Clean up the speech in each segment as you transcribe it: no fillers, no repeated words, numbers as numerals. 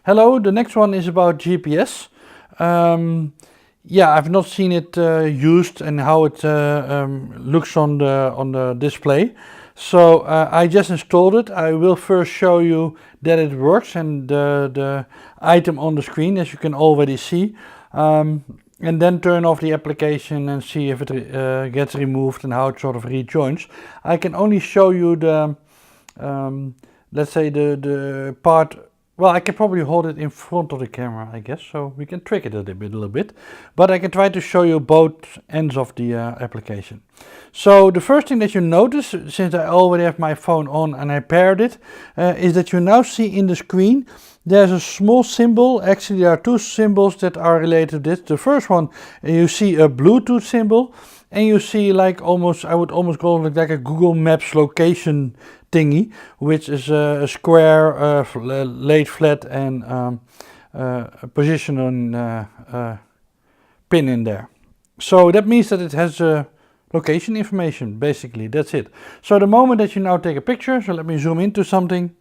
Hello, the next one is about GPS. Yeah, I've not seen it used and how it looks on the display. So I just installed it. I will first show you that it works and the item on the screen, as you can already see. And then turn off the application and see if it gets removed and how it sort of rejoins. I can only show you the, let's say the part. Well, I can probably hold it in front of the camera, I guess, so we can trick it a little bit. But I can try to show you both ends of the application. So the first thing that you notice, since I already have my phone on and I paired it, is that you now see in the screen there's a small symbol. Actually, there are two symbols that are related to this. The first one, you see a Bluetooth symbol, and you see like almost, I would almost call it like a Google Maps location thingy, which is a square laid flat and a position on pin in there. So that means that it has location information, basically. That's it. So the moment that you now take a picture, so let me zoom into something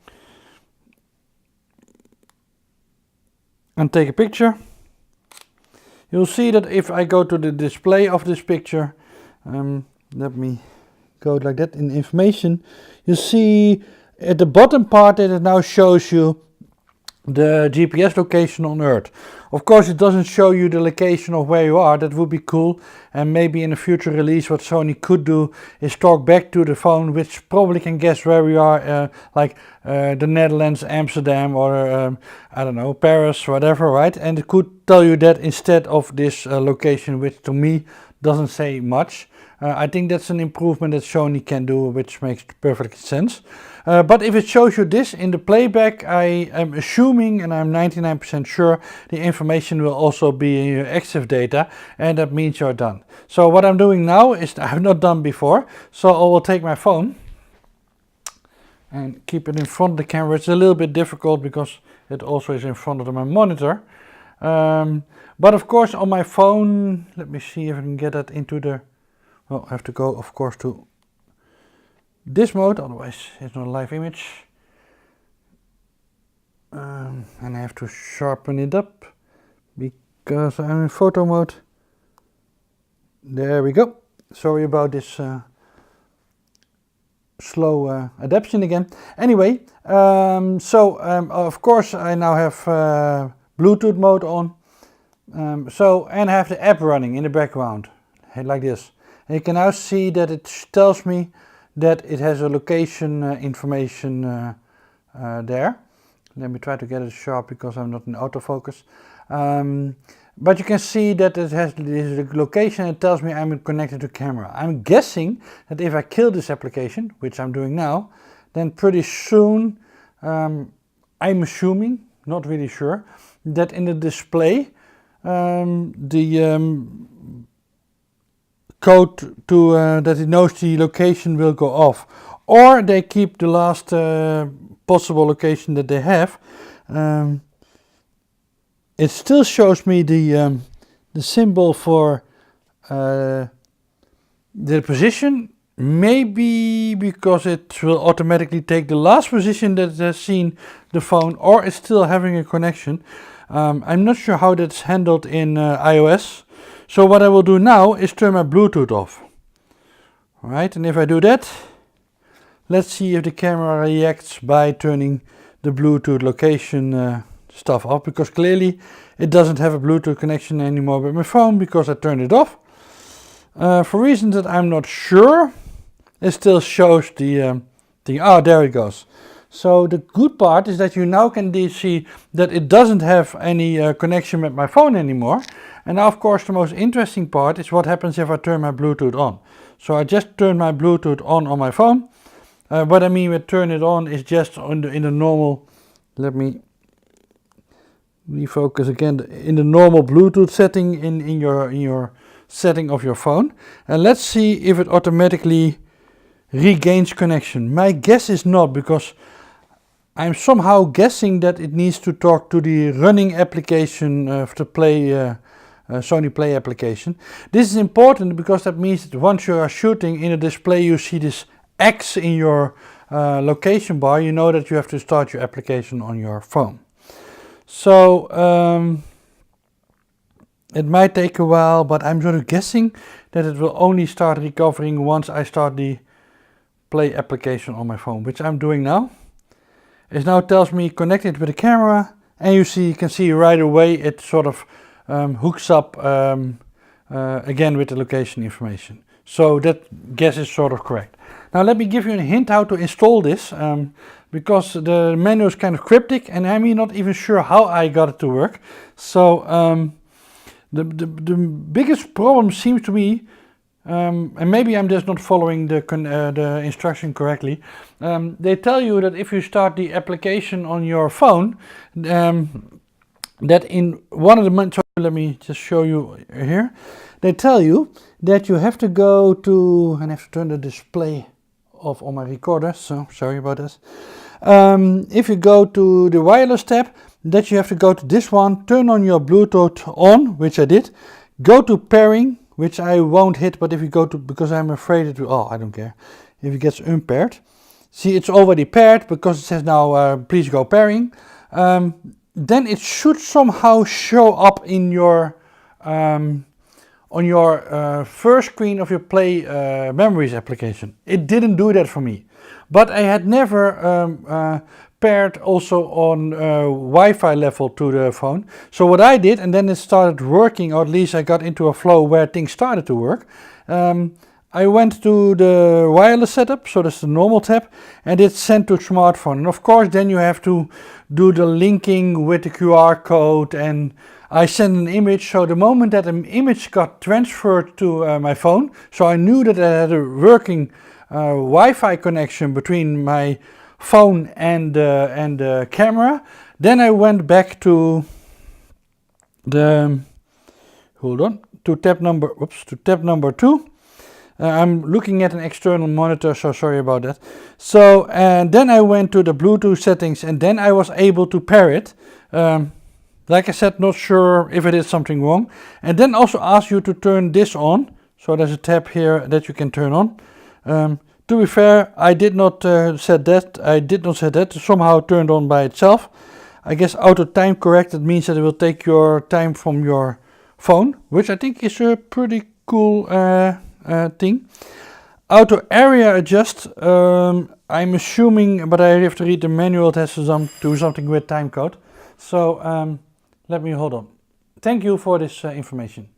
and take a picture, you'll see that if I go to the display of this picture, let me go like that in information, you see at the bottom part that it now shows you the GPS location on Earth. Of course, it doesn't show you the location of where you are. That would be cool, and maybe in a future release what Sony could do is talk back to the phone, which probably can guess where we are, like the Netherlands, Amsterdam, or I don't know, Paris, whatever, right? And it could tell you that instead of this location, which to me doesn't say much. I think that's an improvement that Sony can do, which makes perfect sense. But if it shows you this in the playback, I am assuming, and I'm 99% sure, the information will also be in your EXIF data, and that means you're done. So what I'm doing now is I've not done before, so I will take my phone and keep it in front of the camera. It's a little bit difficult because it also is in front of my monitor. But of course on my phone, let me see if I can get that into the, well, I have to go of course to this mode, otherwise it's not a live image. And I have to sharpen it up because I'm in photo mode. There we go. Sorry about this slow adaptation again. Anyway, of course I now have Bluetooth mode on. And I have the app running in the background, like this. And you can now see that it tells me that it has a location information there. Let me try to get it sharp because I'm not in autofocus. But you can see that it has this location. It tells me I'm connected to camera. I'm guessing that if I kill this application, which I'm doing now, then pretty soon, I'm assuming, not really sure, that in the display the code to that it knows the location will go off, or they keep the last possible location that they have. It still shows me the symbol for the position, maybe because it will automatically take the last position that has seen the phone, or it's still having a connection. I'm not sure how that's handled in iOS. So what I will do now is turn my Bluetooth off. Alright, and if I do that, let's see if the camera reacts by turning the Bluetooth location stuff off, because clearly it doesn't have a Bluetooth connection anymore with my phone because I turned it off. For reasons that I'm not sure, it still shows the thing. Oh, there it goes. So the good part is that you now can see that it doesn't have any connection with my phone anymore. And now of course the most interesting part is what happens if I turn my Bluetooth on. So I just turned my Bluetooth on my phone. What I mean with turn it on is just in the normal, let me refocus again, in the normal Bluetooth setting in your setting of your phone. And let's see if it automatically regains connection. My guess is not, because I'm somehow guessing that it needs to talk to the running application of the Sony Play application. This is important because that means that once you are shooting in a display, you see this X in your location bar, you know that you have to start your application on your phone. So it might take a while, but I'm sort of guessing that it will only start recovering once I start the play application on my phone, which I'm doing now. It now tells me connected with the camera, and you can see right away it sort of hooks up again with the location information. So that guess is sort of correct. Now let me give you a hint how to install this, because the menu is kind of cryptic and I'm not even sure how I got it to work. So the biggest problem seems to be, and maybe I'm just not following the instruction correctly. They tell you that if you start the application on your phone, that in one of the so let me just show you here. They tell you that you have to go to, and I have to turn the display off on my recorder, so sorry about this. If you go to the wireless tab, that you have to go to this one, turn on your Bluetooth on, which I did, go to pairing, which I won't hit, but if you go to, because I'm afraid it will, oh, I don't care, if it gets unpaired. See, it's already paired because it says now, please go pairing. Then it should somehow show up in your, on your first screen of your Play Memories application. It didn't do that for me, but I had never paired also on Wi-Fi level to the phone. So what I did, and then it started working, or at least I got into a flow where things started to work. I went to the wireless setup, so that's the normal tab, and it's sent to smartphone. And of course, then you have to do the linking with the QR code, and I sent an image. So the moment that an image got transferred to my phone, so I knew that I had a working Wi-Fi connection between my phone and the camera. Then I went back to the, hold on, to tab number 2. I'm looking at an external monitor, so sorry about that. So, and then I went to the Bluetooth settings, and then I was able to pair it. Like I said, not sure if it is something wrong. And then also ask you to turn this on. So there's a tab here that you can turn on. To be fair, I did not set that. I did not set that. It somehow turned on by itself. I guess auto time corrected means that it will take your time from your phone, which I think is a pretty cool thing. Auto area adjust, I'm assuming, but I have to read the manual, it has to do something with time code. So let me hold on. Thank you for this information.